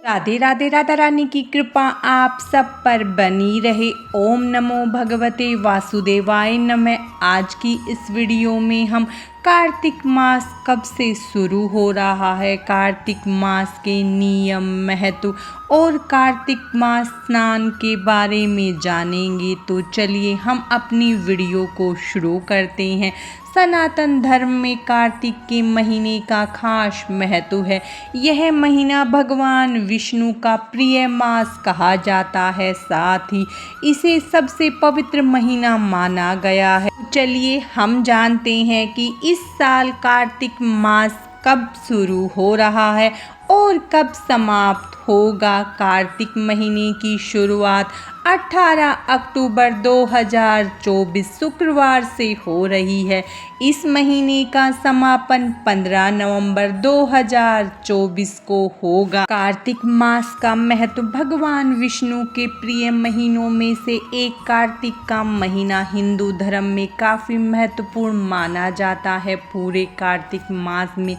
राधे राधे। राधा रानी की कृपा आप सब पर बनी रहे। ओम नमो भगवते वासुदेवाय नमः। आज की इस वीडियो में हम कार्तिक मास कब से शुरू हो रहा है, कार्तिक मास के नियम, महत्व और कार्तिक मास स्नान के बारे में जानेंगे। तो चलिए हम अपनी वीडियो को शुरू करते हैं। सनातन धर्म में कार्तिक के महीने का खास महत्व है। यह महीना भगवान विष्णु का प्रिय मास कहा जाता है, साथ ही इसे सबसे पवित्र महीना माना गया है। चलिए हम जानते हैं कि इस साल कार्तिक मास कब शुरू हो रहा है और कब समाप्त होगा। कार्तिक महीने की शुरुआत 18 अक्टूबर 2024 शुक्रवार से हो रही है। इस महीने का समापन 15 नवंबर 2024 को होगा। कार्तिक मास का महत्व। भगवान विष्णु के प्रिय महीनों में से एक कार्तिक का महीना हिंदू धर्म में काफ़ी महत्वपूर्ण माना जाता है। पूरे कार्तिक मास में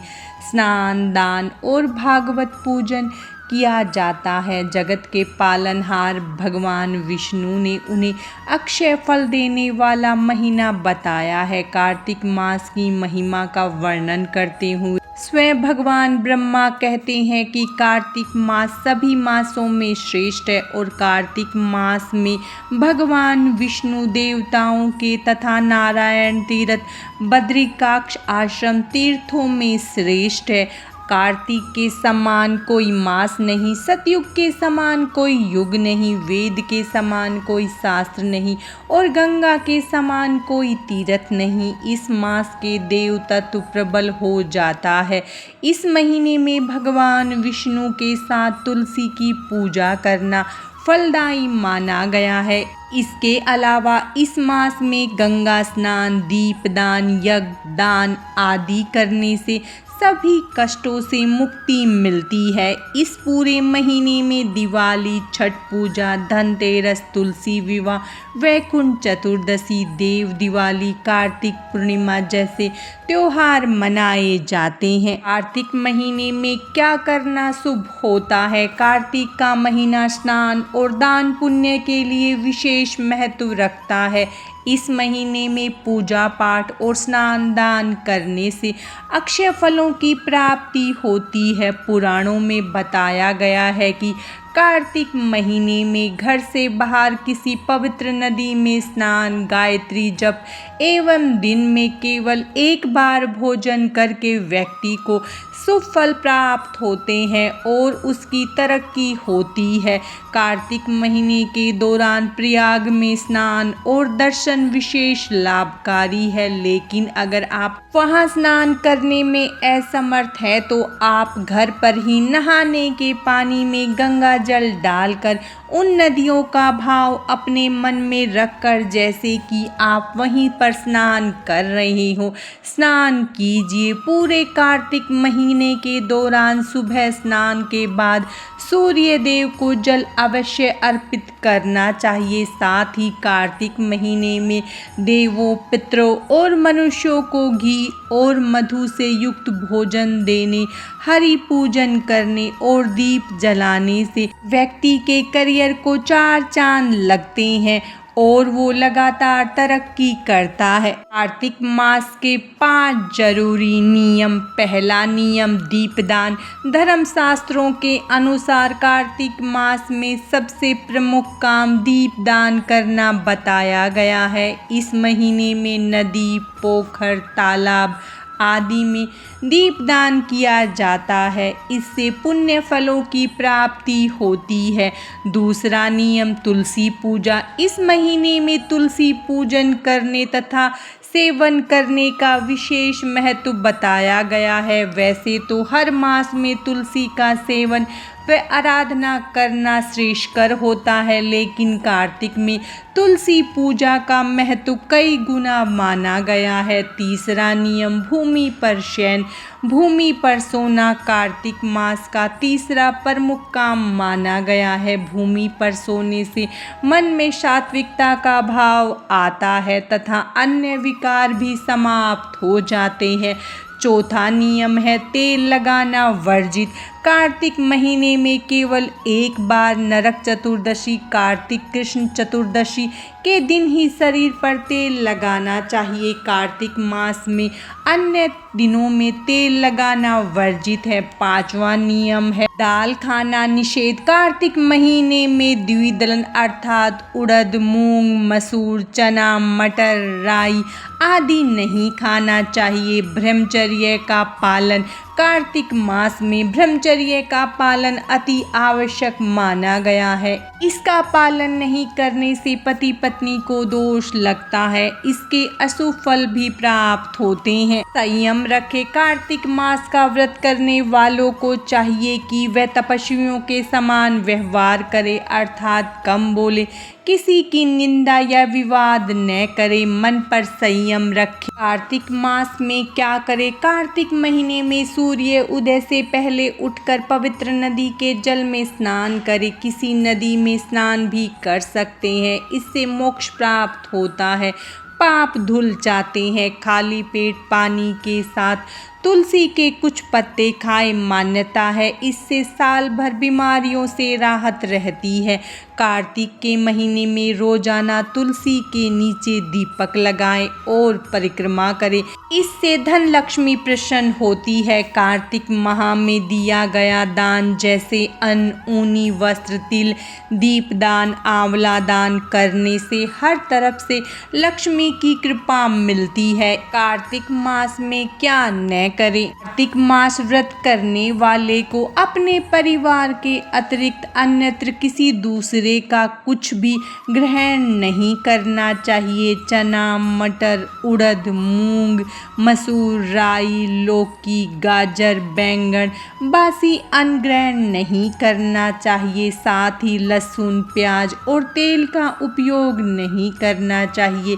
स्नान, दान और भागवत पूजन किया जाता है। जगत के पालनहार भगवान विष्णु ने उन्हें अक्षय फल देने वाला महीना बताया है। कार्तिक मास की महिमा का वर्णन करते हुए स्वयं भगवान ब्रह्मा कहते हैं कि कार्तिक मास सभी मासों में श्रेष्ठ है और कार्तिक मास में भगवान विष्णु देवताओं के तथा नारायण तीर्थ बद्रिकाक्ष आश्रम तीर्थों में श्रेष्ठ है। कार्तिक के समान कोई मास नहीं, सतयुग के समान कोई युग नहीं, वेद के समान कोई शास्त्र नहीं और गंगा के समान कोई तीर्थ नहीं। इस मास के देव तत्व प्रबल हो जाता है। इस महीने में भगवान विष्णु के साथ तुलसी की पूजा करना फलदायी माना गया है। इसके अलावा इस मास में गंगा स्नान, दीपदान, यज्ञ दान आदि करने से सभी कष्टों से मुक्ति मिलती है। इस पूरे महीने में दिवाली, छठ पूजा, धनतेरस, तुलसी विवाह, वैकुंठ चतुर्दशी, देव दिवाली, कार्तिक पूर्णिमा जैसे त्योहार मनाए जाते हैं। कार्तिक महीने में क्या करना शुभ होता है। कार्तिक का महीना स्नान और दान पुण्य के लिए विशेष महत्व रखता है। इस महीने में पूजा पाठ और स्नान दान करने से अक्षय फलों की प्राप्ति होती है। पुराणों में बताया गया है कि कार्तिक महीने में घर से बाहर किसी पवित्र नदी में स्नान, गायत्री जप एवं दिन में केवल एक बार भोजन करके व्यक्ति को शुभ फल प्राप्त होते हैं और उसकी तरक्की होती है। कार्तिक महीने के दौरान प्रयाग में स्नान और दर्शन विशेष लाभकारी है, लेकिन अगर आप वहां स्नान करने में असमर्थ है तो आप घर पर ही नहाने के पानी में गंगा जल डालकर उन नदियों का भाव अपने मन में रखकर, जैसे कि आप वहीं पर स्नान कर रहे हो, स्नान कीजिए। पूरे कार्तिक महीने के दौरान सुबह स्नान के बाद सूर्य देव को जल अवश्य अर्पित करना चाहिए। साथ ही कार्तिक महीने में देवों, पितरों और मनुष्यों को घी और मधु से युक्त भोजन देने, हरि पूजन करने और दीप जलाने से व्यक्ति के करियर को चार चांद लगते हैं और वो लगातार तरक्की करता है। कार्तिक मास के 5 जरूरी नियम। पहला नियम दीपदान। धर्मशास्त्रों के अनुसार कार्तिक मास में सबसे प्रमुख काम दीपदान करना बताया गया है। इस महीने में नदी, पोखर, तालाब आदि में दीपदान किया जाता है। इससे पुण्य फलों की प्राप्ति होती है। दूसरा नियम तुलसी पूजा। इस महीने में तुलसी पूजन करने तथा सेवन करने का विशेष महत्व बताया गया है। वैसे तो हर मास में तुलसी का सेवन व आराधना करना श्रेष्ठकर होता है, लेकिन कार्तिक में तुलसी पूजा का महत्व कई गुना माना गया है। तीसरा नियम भूमि पर शयन। भूमि पर सोना कार्तिक मास का तीसरा प्रमुख काम माना गया है। भूमि पर सोने से मन में सात्विकता का भाव आता है तथा अन्य विकार भी समाप्त हो जाते हैं। चौथा नियम है तेल लगाना वर्जित। कार्तिक महीने में केवल एक बार नरक चतुर्दशी कार्तिक कृष्ण चतुर्दशी के दिन ही शरीर पर तेल लगाना चाहिए। कार्तिक मास में अन्य दिनों में तेल लगाना वर्जित है। 5वां नियम है दाल खाना निषेध। कार्तिक महीने में द्विदलन अर्थात उड़द, मूंग, मसूर, चना, मटर, राई आदि नहीं खाना चाहिए। ब्रह्मचर्य का पालन। कार्तिक मास में ब्रह्मचर्य का पालन अति आवश्यक माना गया है। इसका पालन नहीं करने से पति पत्नी को दोष लगता है। इसके अशुभ फल भी प्राप्त होते हैं। संयम रखें। कार्तिक मास का व्रत करने वालों को चाहिए कि वह तपस्वियों के समान व्यवहार करे, अर्थात कम बोले, किसी की निंदा या विवाद न करे, मन पर संयम रखें। कार्तिक मास में क्या करें? कार्तिक महीने में सूर्य उदय से पहले उठकर पवित्र नदी के जल में स्नान करें। किसी नदी में स्नान भी कर सकते हैं, इससे मोक्ष प्राप्त होता है, पाप धुल जाते हैं। खाली पेट पानी के साथ तुलसी के कुछ पत्ते खाएं। मान्यता है इससे साल भर बीमारियों से राहत रहती है। कार्तिक के महीने में रोजाना तुलसी के नीचे दीपक लगाएं और परिक्रमा करें, इससे धन लक्ष्मी प्रसन्न होती है। कार्तिक माह में दिया गया दान जैसे अन्न, ऊनी वस्त्र, तिल, दीपदान, आंवला दान करने से हर तरफ से लक्ष्मी की कृपा मिलती है। कार्तिक मास में क्या न करें? कार्तिक मास व्रत करने वाले को अपने परिवार के अतिरिक्त अन्यत्र किसी दूसरे का कुछ भी ग्रहण नहीं करना चाहिए। चना, मटर, उड़द, मूंग, मसूर, राई, लौकी, गाजर, बैंगन, बासी अन्न ग्रहण नहीं करना चाहिए। साथ ही लहसुन, प्याज और तेल का उपयोग नहीं करना चाहिए।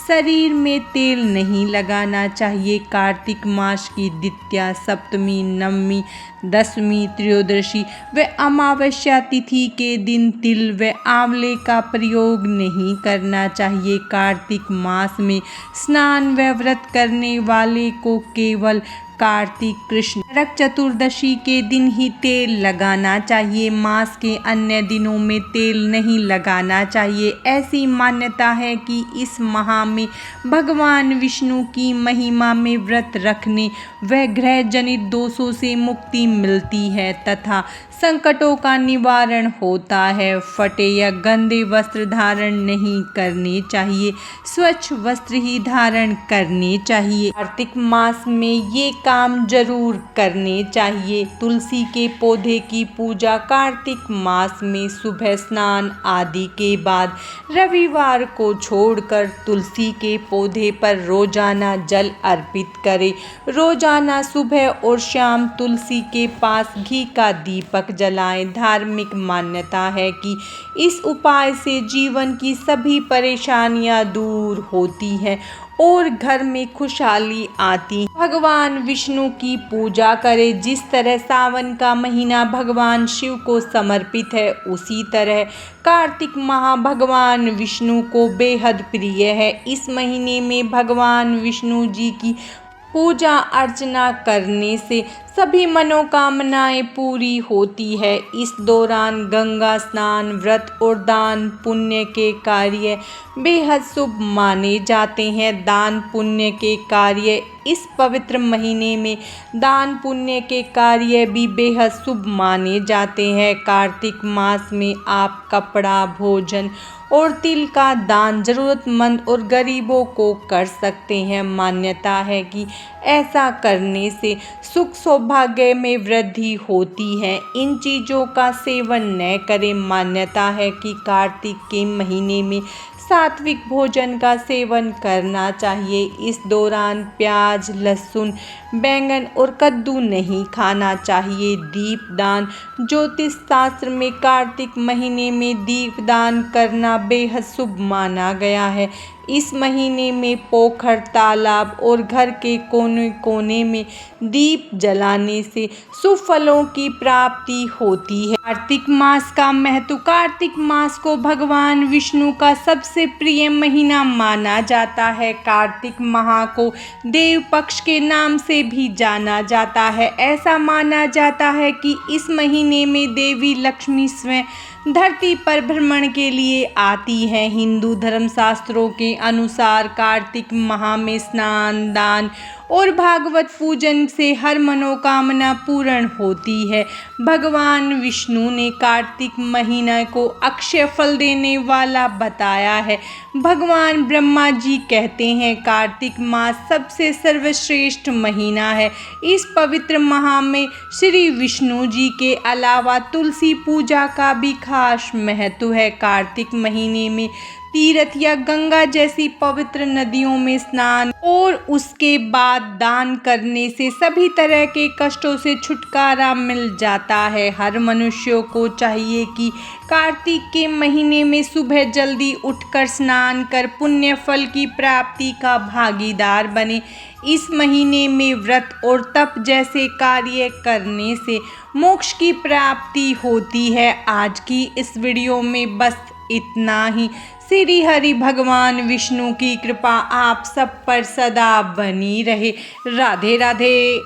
शरीर में तेल नहीं लगाना चाहिए। कार्तिक मास की द्वितीया, सप्तमी, नवमी, दशमी, त्रयोदशी व अमावस्या तिथि के दिन तिल व आंवले का प्रयोग नहीं करना चाहिए। कार्तिक मास में स्नान व व्रत करने वाले को केवल कार्तिक कृष्ण नरक चतुर्दशी के दिन ही तेल लगाना चाहिए। मास के अन्य दिनों में तेल नहीं लगाना चाहिए। ऐसी मान्यता है कि इस माह में भगवान विष्णु की महिमा में व्रत रखने व ग्रह जनित दोषों से मुक्ति मिलती है तथा संकटों का निवारण होता है। फटे या गंदे वस्त्र धारण नहीं करने चाहिए, स्वच्छ वस्त्र ही धारण करने चाहिए। कार्तिक मास में ये काम जरूर करने चाहिए। तुलसी के पौधे की पूजा कार्तिक मास में सुबह स्नान आदि के बाद रविवार को छोड़कर तुलसी के पौधे पर रोजाना जल अर्पित करें। रोजाना सुबह और शाम तुलसी के पास घी का दीपक जलाएं। धार्मिक मान्यता है कि इस उपाय से जीवन की सभी परेशानियां दूर होती हैं और घर में खुशहाली आती। भगवान विष्णु की पूजा करें। जिस तरह सावन का महीना भगवान शिव को समर्पित है, उसी तरह कार्तिक माह भगवान विष्णु को बेहद प्रिय है। इस महीने में भगवान विष्णु जी की पूजा अर्चना करने से सभी मनोकामनाएं पूरी होती है। इस दौरान गंगा स्नान, व्रत और दान पुण्य के कार्य बेहद शुभ माने जाते हैं। दान पुण्य के कार्य इस पवित्र महीने में दान पुण्य के कार्य भी बेहद शुभ माने जाते हैं। कार्तिक मास में आप कपड़ा, भोजन और तिल का दान जरूरतमंद और गरीबों को कर सकते हैं। मान्यता है कि ऐसा करने से सुख सौभाग्य में वृद्धि होती है। इन चीज़ों का सेवन न करें। मान्यता है कि कार्तिक के महीने में सात्विक भोजन का सेवन करना चाहिए। इस दौरान प्याज, लहसुन, बैंगन और कद्दू नहीं खाना चाहिए। दीपदान। ज्योतिष शास्त्र में कार्तिक महीने में दीपदान करना बेहद शुभ माना गया है। इस महीने में पोखर, तालाब और घर के कोने कोने में दीप जलाने से शुभ फलों की प्राप्ति होती है। कार्तिक मास का महत्व। कार्तिक मास को भगवान विष्णु का सबसे प्रिय महीना माना जाता है। कार्तिक माह को देव पक्ष के नाम से भी जाना जाता है। ऐसा माना जाता है कि इस महीने में देवी लक्ष्मी स्वयं धरती पर भ्रमण के लिए आती है। हिंदू धर्मशास्त्रों के अनुसार कार्तिक माह में स्नान, दान और भागवत पूजन से हर मनोकामना पूर्ण होती है। भगवान विष्णु ने कार्तिक महीना को अक्षय फल देने वाला बताया है। भगवान ब्रह्मा जी कहते हैं कार्तिक मास सबसे सर्वश्रेष्ठ महीना है। इस पवित्र माह में श्री विष्णु जी के अलावा तुलसी पूजा का भी खास महत्व है। कार्तिक महीने में तीर्थ या गंगा जैसी पवित्र नदियों में स्नान और उसके बाद दान करने से सभी तरह के कष्टों से छुटकारा मिल जाता है। हर मनुष्य को चाहिए कि कार्तिक के महीने में सुबह जल्दी उठकर स्नान कर पुण्य फल की प्राप्ति का भागीदार बने। इस महीने में व्रत और तप जैसे कार्य करने से मोक्ष की प्राप्ति होती है। आज की इस वीडियो में बस इतना ही। श्री हरि भगवान विष्णु की कृपा आप सब पर सदा बनी रहे। राधे राधे।